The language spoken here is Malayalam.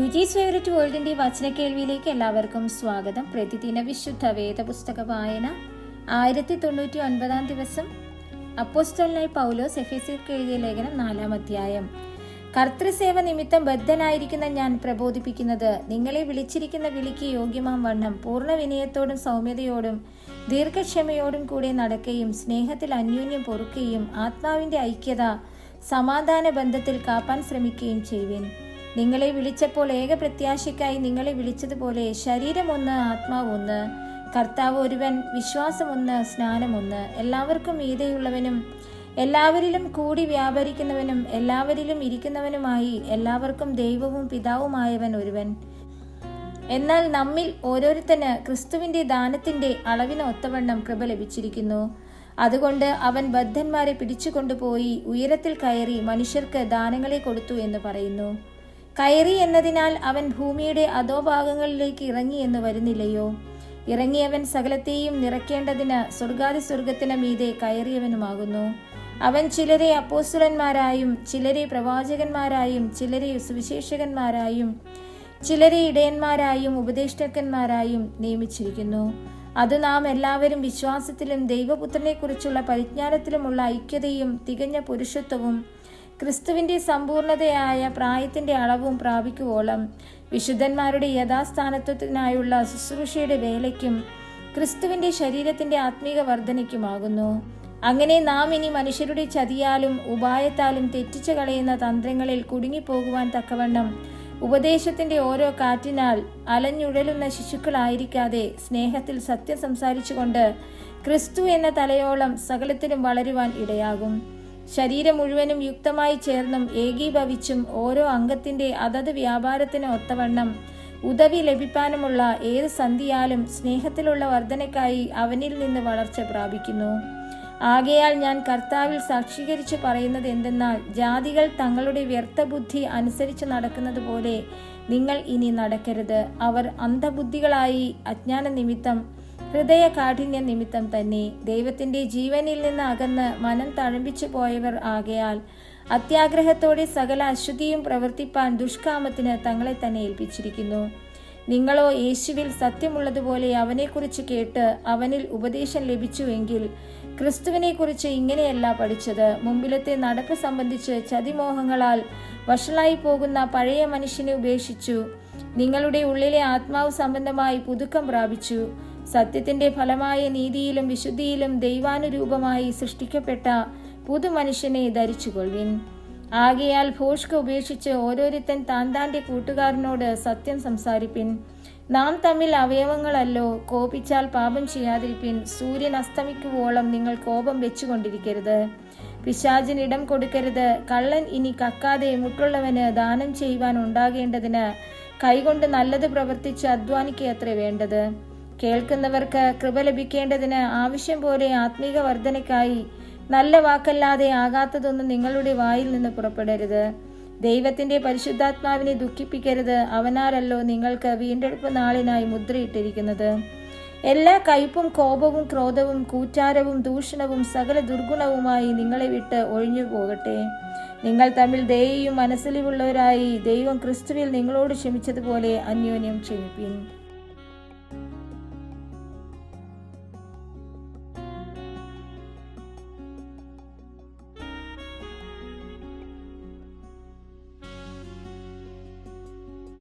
യുജീസ് ഫേവറേറ്റ് വേൾഡിന്റെ വചന കേൾവിയിലേക്ക് എല്ലാവർക്കും സ്വാഗതം. പ്രതിദിന വിശുദ്ധ വേദപുസ്തക വായന 1099 ദിവസം. അപ്പോസ്തലനായ പൗലോസ് എഫെസ്യർക്ക് എഴുതിയ ലേഖനം 4-ാം അധ്യായം. കർത്തൃസേവ നിമിത്തം ബദ്ധനായിരിക്കുന്ന ഞാൻ പ്രബോധിപ്പിക്കുന്നത്, നിങ്ങളെ വിളിച്ചിരിക്കുന്ന വിളിക്ക് യോഗ്യമാം വണ്ണം പൂർണ്ണ വിനയത്തോടും സൗമ്യതയോടും ദീർഘക്ഷമയോടും കൂടെ നടക്കുകയും സ്നേഹത്തിൽ അന്യോന്യം പൊറുക്കുകയും ആത്മാവിന്റെ ഐക്യത സമാധാന ബന്ധത്തിൽ കാപ്പാൻ ശ്രമിക്കുകയും ചെയ്യുവിൻ. നിങ്ങളെ വിളിച്ചപ്പോൾ ഏക പ്രത്യാശയ്ക്കായി നിങ്ങളെ വിളിച്ചതുപോലെ ശരീരം ഒന്ന്, ആത്മാവ് ഒന്ന്, കർത്താവ് ഒരുവൻ, വിശ്വാസം ഒന്ന്, സ്നാനം ഒന്ന്, എല്ലാവർക്കും മീതെയുള്ളവനും എല്ലാവരിലും കൂടി വ്യാപരിക്കുന്നവനും എല്ലാവരിലും ഇരിക്കുന്നവനുമായി എല്ലാവർക്കും ദൈവവും പിതാവുമായവൻ ഒരുവൻ. എന്നാൽ നമ്മിൽ ഓരോരുത്തന് ക്രിസ്തുവിന്റെ ദാനത്തിന്റെ അളവിന് ഒത്തവണ്ണം കൃപ ലഭിച്ചിരിക്കുന്നു. അതുകൊണ്ട് അവൻ ബദ്ധന്മാരെ പിടിച്ചുകൊണ്ടുപോയി ഉയരത്തിൽ കയറി മനുഷ്യർക്ക് ദാനങ്ങളെ കൊടുത്തു എന്ന് പറയുന്നു. കയറി എന്നതിനാൽ അവൻ ഭൂമിയുടെ അധോഭാഗങ്ങളിലേക്ക് ഇറങ്ങി എന്ന് വരുന്നില്ലയോ? ഇറങ്ങിയവൻ സകലത്തെയും നിറയ്ക്കേണ്ടതിന് സ്വർഗാതിസ്വർഗത്തിന് മീതെ കയറിയവനുമാകുന്നു. അവൻ ചിലരെ അപ്പോസ്തലന്മാരായും ചിലരെ പ്രവാചകന്മാരായും ചിലരെ സുവിശേഷകന്മാരായും ചിലരെ ഇടയന്മാരായും ഉപദേഷ്ടാക്കന്മാരായും നിയമിച്ചിരിക്കുന്നു. അത് നാം എല്ലാവരും വിശ്വാസത്തിലും ദൈവപുത്രനെക്കുറിച്ചുള്ള പരിജ്ഞാനത്തിലുമുള്ള ഐക്യതയും തികഞ്ഞ പുരുഷത്വവും ക്രിസ്തുവിന്റെ സമ്പൂർണതയായ പ്രായത്തിന്റെ അളവും പ്രാപിക്കുവോളം വിശുദ്ധന്മാരുടെ യഥാസ്ഥാനത്വത്തിനായുള്ള ശുശ്രൂഷയുടെ വേലയ്ക്കും ക്രിസ്തുവിന്റെ ശരീരത്തിന്റെ ആത്മീക വർധനയ്ക്കുമാകുന്നു. അങ്ങനെ നാം ഇനി മനുഷ്യരുടെ ചതിയാലും ഉപായത്താലും തെറ്റിച്ചു കളയുന്ന തന്ത്രങ്ങളിൽ കുടുങ്ങിപ്പോകുവാൻ തക്കവണ്ണം ഉപദേശത്തിന്റെ ഓരോ കാറ്റിനാൽ അലഞ്ഞുഴലുന്ന ശിശുക്കളായിരിക്കാതെ സ്നേഹത്തിൽ സത്യം സംസാരിച്ചുകൊണ്ട് ക്രിസ്തു എന്ന തലയോളം സകലത്തിലും വളരുവാൻ ഇടയാകും. ശരീരം മുഴുവനും യുക്തമായി ചേർന്നും ഏകീഭവിച്ചും ഓരോ അംഗത്തിന്റെ അതത് വ്യാപാരത്തിന് ഒത്തവണ്ണം ഉദവി ലഭിക്കാനുമുള്ള ഏത് സന്ധിയാലും സ്നേഹത്തിലുള്ള വർധനയ്ക്കായി അവനിൽ നിന്ന് വളർച്ച പ്രാപിക്കുന്നു. ആകയാൽ ഞാൻ കർത്താവിൽ സാക്ഷീകരിച്ചു പറയുന്നത് എന്തെന്നാൽ, ജാതികൾ തങ്ങളുടെ വ്യർത്ഥബുദ്ധി അനുസരിച്ച് നടക്കുന്നത് പോലെ നിങ്ങൾ ഇനി നടക്കരുത്. അവർ അന്ധബുദ്ധികളായി അജ്ഞാന നിമിത്തം ഹൃദയ കാഠിന്യ നിമിത്തം തന്നെ ദൈവത്തിന്റെ ജീവനിൽ നിന്ന് അകന്ന് മനം തഴമ്പിച്ചു പോയവർ ആകയാൽ അത്യാഗ്രഹത്തോടെ സകല അശുദ്ധിയും പ്രവർത്തിപ്പാൻ ദുഷ്കാമത്തിന് തങ്ങളെ തന്നെ ഏൽപ്പിച്ചിരിക്കുന്നു. നിങ്ങളോ യേശുവിൽ സത്യമുള്ളതുപോലെ അവനെക്കുറിച്ച് കേട്ട് അവനിൽ ഉപദേശം ലഭിച്ചുവെങ്കിൽ ക്രിസ്തുവിനെക്കുറിച്ച് ഇങ്ങനെയല്ല പഠിച്ചത്. മുമ്പിലത്തെ നടപ്പ് സംബന്ധിച്ച് ചതിമോഹങ്ങളാൽ വഷളായി പോകുന്ന പഴയ മനുഷ്യനെ ഉപേക്ഷിച്ചു നിങ്ങളുടെ ഉള്ളിലെ ആത്മാവ് സംബന്ധമായി പുതുക്കം പ്രാപിച്ചു സത്യത്തിന്റെ ഫലമായ നീതിയിലും വിശുദ്ധിയിലും ദൈവാനുരൂപമായി സൃഷ്ടിക്കപ്പെട്ട പുതുമനുഷ്യനെ ധരിച്ചുകൊള്ളുവിൻ. ആകയാൽ ഭോഷ്ക ഉപേക്ഷിച്ച് ഓരോരുത്തൻ താന്താന്റെ കൂട്ടുകാരനോട് സത്യം സംസാരിപ്പിൻ. നാം തമ്മിൽ അവയവങ്ങളല്ലോ, കോപിച്ചാൽ പാപം ചെയ്യാതിരിപ്പിൻ. സൂര്യൻ അസ്തമിക്കുവോളം നിങ്ങൾ കോപം വെച്ചുകൊണ്ടിരിക്കരുത്. പിശാചിന് ഇടം കൊടുക്കരുത്. കള്ളൻ ഇനി കക്കാതെ മുട്ടുള്ളവന് ദാനം ചെയ്യുവാൻ ഉണ്ടാകേണ്ടതിന് കൈകൊണ്ട് നല്ലത് പ്രവർത്തിച്ച് അധ്വാനിക്കത്രേ വേണ്ടത്. കേൾക്കുന്നവർക്ക് കൃപ ലഭിക്കേണ്ടതിന് ആവശ്യം പോലെ ആത്മീക വർധനയ്ക്കായി നല്ല വാക്കല്ലാതെ ആകാത്തതൊന്നും നിങ്ങളുടെ വായിൽ നിന്ന് പുറപ്പെടരുത്. ദൈവത്തിന്റെ പരിശുദ്ധാത്മാവിനെ ദുഃഖിപ്പിക്കരുത്. അവനാലല്ലോ നിങ്ങൾക്ക് വീണ്ടെടുപ്പ് നാളിനായി മുദ്രയിട്ടിരിക്കുന്നത്. എല്ലാ കയ്പും കോപവും ക്രോധവും കൂറ്റാരവും ദൂഷണവും സകല ദുർഗുണവുമായി നിങ്ങളെ വിട്ട് ഒഴിഞ്ഞു പോകട്ടെ. നിങ്ങൾ തമ്മിൽ ദയയും മനസ്സിലുള്ളവരായി ദൈവം ക്രിസ്തുവിൽ നിങ്ങളോട് ക്ഷമിച്ചതുപോലെ അന്യോന്യം ക്ഷമിപ്പിൻ.